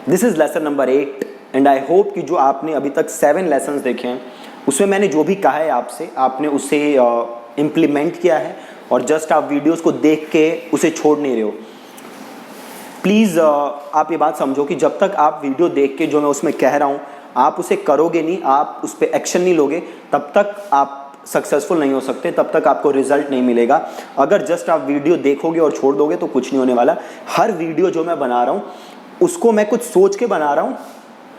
This is lesson number 8 and I hope कि जो आपने अभी तक 7 लेसन्स देखे हैं उसमें मैंने जो भी कहा है आपसे, आपने उसे इम्प्लीमेंट किया है और जस्ट आप वीडियोस को देख के उसे छोड़ नहीं रहे हो। प्लीज़ आप ये बात समझो कि जब तक आप वीडियो देख के जो मैं उसमें कह रहा हूँ आप उसे करोगे नहीं, आप उस पर एक्शन नहीं लोगे, तब तक आप सक्सेसफुल नहीं हो सकते, तब तक आपको रिजल्ट नहीं मिलेगा। अगर जस्ट आप वीडियो देखोगे और छोड़ दोगे तो कुछ नहीं होने वाला। हर वीडियो जो मैं बना रहा हूँ उसको मैं कुछ सोच के बना रहा हूँ।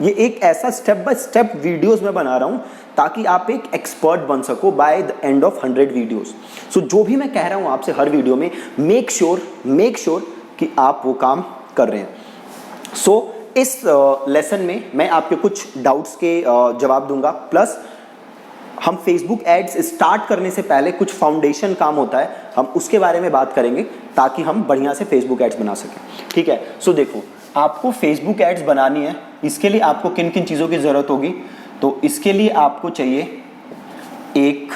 ये एक ऐसा स्टेप बाय स्टेप वीडियोस में बना रहा हूँ ताकि आप एक एक्सपर्ट बन सको by the end of 100 videos. So जो भी मैं कह रहा हूँ आपसे हर वीडियो में, मेक श्योर कि आप वो काम कर रहे हैं। सो इस लेसन में मैं आपके कुछ डाउट्स के जवाब दूंगा, प्लस हम फेसबुक एड्स स्टार्ट करने से पहले कुछ फाउंडेशन काम होता है, हम उसके बारे में बात करेंगे ताकि हम बढ़िया से फेसबुक एड्स बना सकें। ठीक है, सो देखो आपको फेसबुक एड्स बनानी है, इसके लिए आपको किन किन चीज़ों की ज़रूरत होगी। तो इसके लिए आपको चाहिए एक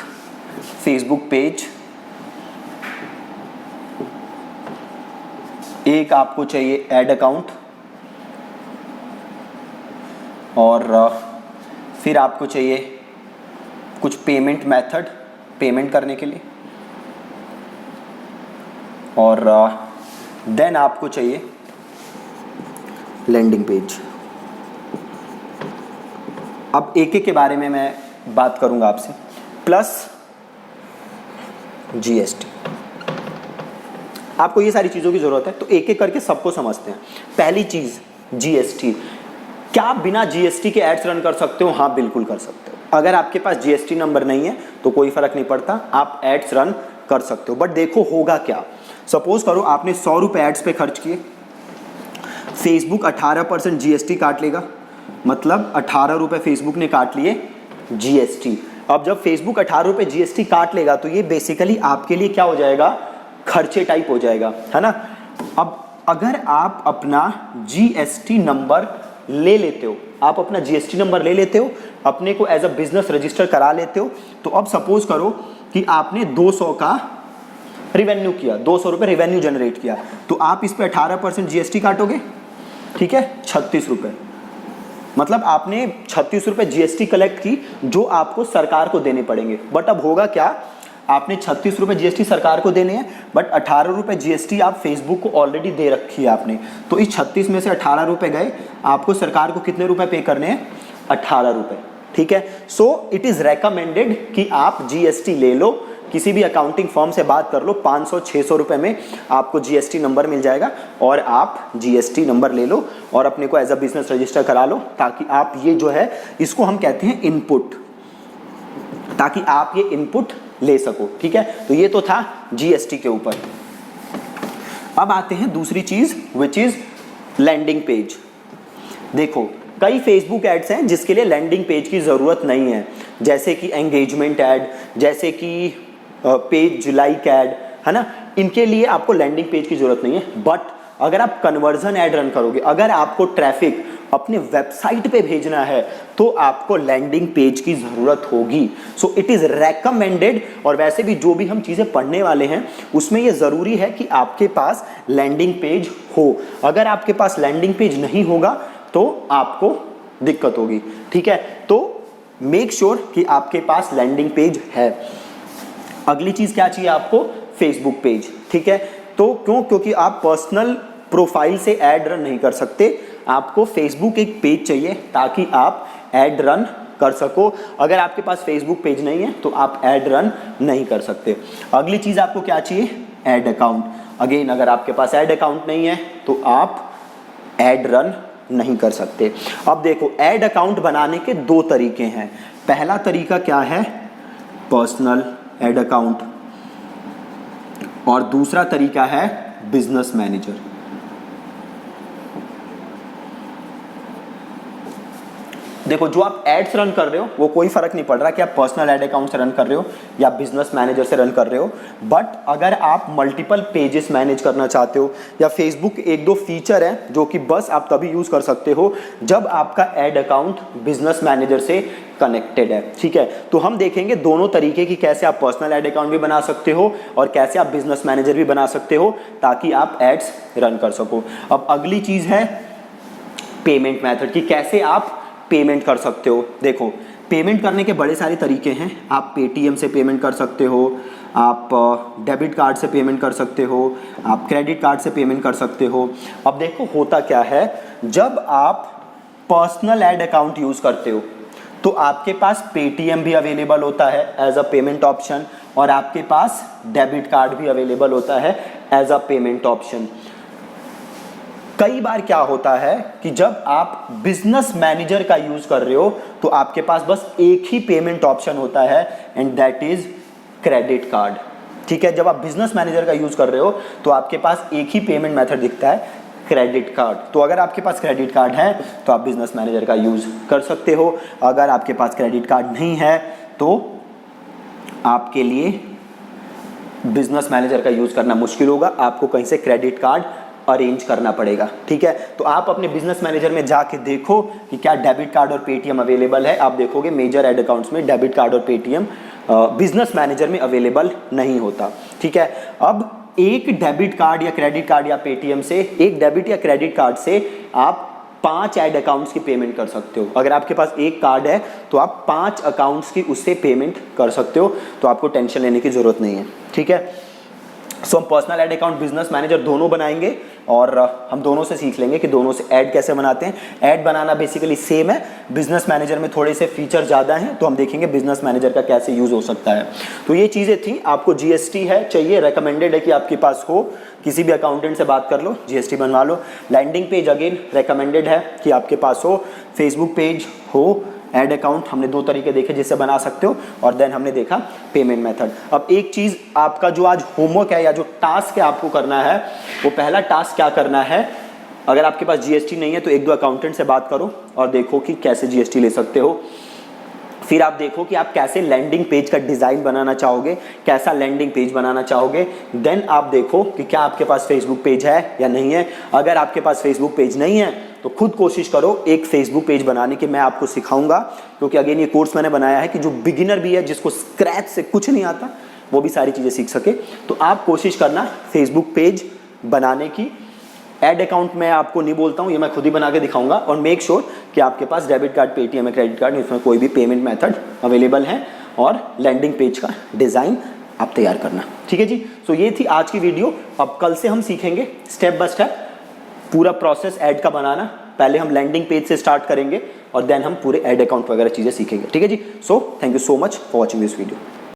फेसबुक पेज, एक आपको चाहिए एड अकाउंट, और फिर आपको चाहिए कुछ पेमेंट मेथड पेमेंट करने के लिए, और देन आपको चाहिए लैंडिंग पेज। अब एक एक के बारे में मैं बात करूंगा आपसे, प्लस जीएसटी। आपको ये सारी चीज़ों की ज़रूरत है, तो एक एक करके सबको समझते हैं। पहली चीज़ जीएसटी। क्या आप बिना जीएसटी के एड्स रन कर सकते हो? हाँ, बिल्कुल कर सकते हो। अगर आपके पास जीएसटी नंबर नहीं है तो कोई फ़र्क नहीं पड़ता, आप एड्स रन कर सकते हो। बट देखो होगा क्या, सपोज करो आपने 100 रुपये एड्स पे खर्च किए, फेसबुक 18% जीएसटी काट लेगा, मतलब 18 रुपये फेसबुक ने काट लिए जीएसटी। अब जब फेसबुक 18 रुपये जीएसटी काट लेगा तो ये बेसिकली आपके लिए क्या हो जाएगा, खर्चे टाइप हो जाएगा, है ना। अब अगर आप अपना जीएसटी नंबर ले लेते हो, आप अपना जीएसटी नंबर ले लेते हो, अपने को एज अ बिजनेस रजिस्टर करा लेते हो, तो अब सपोज करो कि आपने 200 का रिवेन्यू किया, 200 रुपये रिवेन्यू जनरेट किया, तो आप इस पे 18% जीएसटी काटोगे, ठीक है, 36 रुपये। मतलब आपने 36 रुपये जीएसटी कलेक्ट की जो आपको सरकार को देने पड़ेंगे। बट अब होगा क्या, आपने 36 रुपये जीएसटी सरकार को देने हैं, बट 18 रुपये जीएसटी आप फेसबुक को ऑलरेडी दे रखी है आपने, तो इस 36 में से 18 रुपये गए, आपको सरकार को कितने रुपए पे करने हैं, 18 रुपये। ठीक है, सो इट इज़ रेकमेंडेड कि आप जीएसटी ले लो, किसी भी अकाउंटिंग फर्म से बात कर लो, 500-600 रुपये में आपको जीएसटी नंबर मिल जाएगा, और आप जीएसटी नंबर ले लो और अपने को एज अ बिजनेस रजिस्टर करा लो, ताकि आप ये जो है इसको हम कहते हैं इनपुट, ताकि आप ये इनपुट ले सको। ठीक है, तो ये तो था जीएसटी के ऊपर। अब आते हैं दूसरी चीज विच इज लैंडिंग पेज। देखो कई फेसबुक एड्स हैं जिसके लिए लैंडिंग पेज की जरूरत नहीं है, जैसे कि एंगेजमेंट एड, जैसे कि पेज लाइक एड, है ना, इनके लिए आपको लैंडिंग पेज की जरूरत नहीं है। बट अगर आप कन्वर्जन एड रन करोगे, अगर आपको ट्रैफिक अपने वेबसाइट पे भेजना है, तो आपको लैंडिंग पेज की जरूरत होगी। सो इट इज रेकमेंडेड, और वैसे भी जो भी हम चीजें पढ़ने वाले हैं उसमें ये जरूरी है कि आपके पास लैंडिंग पेज हो। अगर आपके पास लैंडिंग पेज नहीं होगा तो आपको दिक्कत होगी। ठीक है, तो मेक श्योर कि आपके पास लैंडिंग पेज है। अगली चीज क्या चाहिए आपको, फेसबुक पेज। ठीक है, तो क्योंकि आप पर्सनल प्रोफाइल से ऐड रन नहीं कर सकते, आपको फेसबुक एक पेज चाहिए ताकि आप ऐड रन कर सको। अगर आपके पास फेसबुक पेज नहीं है तो आप ऐड रन नहीं कर सकते। अगली चीज आपको क्या चाहिए, ऐड अकाउंट। अगेन अगर आपके पास ऐड अकाउंट नहीं है तो आप ऐड रन नहीं कर सकते। अब देखो ऐड अकाउंट बनाने के 2 तरीके हैं। पहला तरीका क्या है, पर्सनल ऐड अकाउंट, और दूसरा तरीका है बिजनेस मैनेजर। देखो जो आप एड्स रन कर रहे हो वो कोई फर्क नहीं पड़ रहा कि आप पर्सनल ऐड अकाउंट से रन कर रहे हो या बिजनेस मैनेजर से रन कर रहे हो। बट अगर आप मल्टीपल पेजेस मैनेज करना चाहते हो, या फेसबुक 1-2 फीचर हैं जो कि बस आप तभी यूज कर सकते हो जब आपका ऐड अकाउंट बिजनेस मैनेजर से कनेक्टेड है। ठीक है, तो हम देखेंगे दोनों तरीके की, कैसे आप पर्सनल ऐड अकाउंट भी बना सकते हो और कैसे आप बिजनेस मैनेजर भी बना सकते हो ताकि आप एड्स रन कर सको। अब अगली चीज है पेमेंट मेथड की कैसे आप पेमेंट कर सकते हो। देखो पेमेंट करने के बड़े सारे तरीके हैं। आप पेटीएम से पेमेंट कर सकते हो, आप डेबिट कार्ड से पेमेंट कर सकते हो, आप क्रेडिट कार्ड से पेमेंट कर सकते हो। अब देखो होता क्या है, जब आप पर्सनल एड अकाउंट यूज़ करते हो तो आपके पास पेटीएम भी अवेलेबल होता है एज अ पेमेंट ऑप्शन, और आपके पास डेबिट कार्ड भी अवेलेबल होता है एज अ पेमेंट ऑप्शन। कई बार क्या होता है कि जब आप बिजनेस मैनेजर का यूज कर रहे हो तो आपके पास बस एक ही पेमेंट ऑप्शन होता है and that is credit card. ठीक है, जब आप बिजनेस मैनेजर का यूज कर रहे हो तो आपके पास एक ही पेमेंट मेथड दिखता है, क्रेडिट कार्ड। तो अगर आपके पास क्रेडिट कार्ड है तो आप बिजनेस मैनेजर का यूज कर सकते हो। अगर आपके पास क्रेडिट कार्ड नहीं है तो आपके लिए बिजनेस मैनेजर का यूज करना मुश्किल होगा, आपको कहीं से क्रेडिट कार्ड अरेंज करना पड़ेगा। ठीक है, तो आप अपने बिजनेस मैनेजर में जाके देखो कि क्या डेबिट कार्ड और पेटीएम अवेलेबल है। आप देखोगे मेजर एड अकाउंट्स में डेबिट कार्ड और पेटीएम बिजनेस मैनेजर में अवेलेबल नहीं होता। ठीक है, अब एक डेबिट कार्ड या क्रेडिट कार्ड या पेटीएम से, एक डेबिट या क्रेडिट कार्ड से आप 5 एड अकाउंट्स की पेमेंट कर सकते हो। अगर आपके पास एक कार्ड है तो आप 5 अकाउंट्स की उससे पेमेंट कर सकते हो, तो आपको टेंशन लेने की जरूरत नहीं है। ठीक है, सो हम personal add account, business manager दोनों बनाएंगे और हम दोनों से सीख लेंगे कि दोनों से ऐड कैसे बनाते हैं। ऐड बनाना बेसिकली सेम है, बिजनेस मैनेजर में थोड़े से फीचर ज़्यादा हैं, तो हम देखेंगे बिजनेस मैनेजर का कैसे यूज़ हो सकता है। तो ये चीज़ें थी। आपको जीएसटी है चाहिए, रेकमेंडेड है कि आपके पास हो, किसी भी अकाउंटेंट से बात कर लो, जीएसटी बनवा लो। लैंडिंग पेज अगेन रेकमेंडेड है कि आपके पास हो, फेसबुक पेज हो, एड अकाउंट हमने 2 तरीके देखे जिससे बना सकते हो, और देन हमने देखा पेमेंट मेथड। अब एक चीज़ आपका जो आज होमवर्क है या जो टास्क है आपको करना है, वो पहला टास्क क्या करना है, अगर आपके पास जीएसटी नहीं है तो 1-2 अकाउंटेंट से बात करो और देखो कि कैसे जीएसटी ले सकते हो। फिर आप देखो कि आप कैसे लैंडिंग पेज का डिज़ाइन बनाना चाहोगे, कैसा लैंडिंग पेज बनाना चाहोगे। देन आप देखो कि क्या आपके पास फेसबुक पेज है या नहीं है। अगर आपके पास फेसबुक पेज नहीं है तो खुद कोशिश करो एक फेसबुक पेज बनाने की। मैं आपको सिखाऊंगा, क्योंकि अगेन ये कोर्स मैंने बनाया है कि जो बिगिनर भी है, जिसको स्क्रैच से कुछ नहीं आता, वो भी सारी चीज़ें सीख सके। तो आप कोशिश करना फेसबुक पेज बनाने की। एड अकाउंट मैं आपको नहीं बोलता हूँ, ये मैं खुद ही बना के दिखाऊंगा। और मेक श्योर कि आपके पास डेबिट कार्ड, पेटीएम है, क्रेडिट कार्ड, इसमें कोई भी पेमेंट मेथड अवेलेबल है, और लैंडिंग पेज का डिज़ाइन आप तैयार करना। ठीक है जी, सो ये थी आज की वीडियो। अब कल से हम सीखेंगे स्टेप बाय स्टेप पूरा प्रोसेस ऐड का बनाना। पहले हम लैंडिंग पेज से स्टार्ट करेंगे और देन हम पूरे ऐड अकाउंट वगैरह चीज़ें सीखेंगे। ठीक है जी, so thank you so much for watching this video.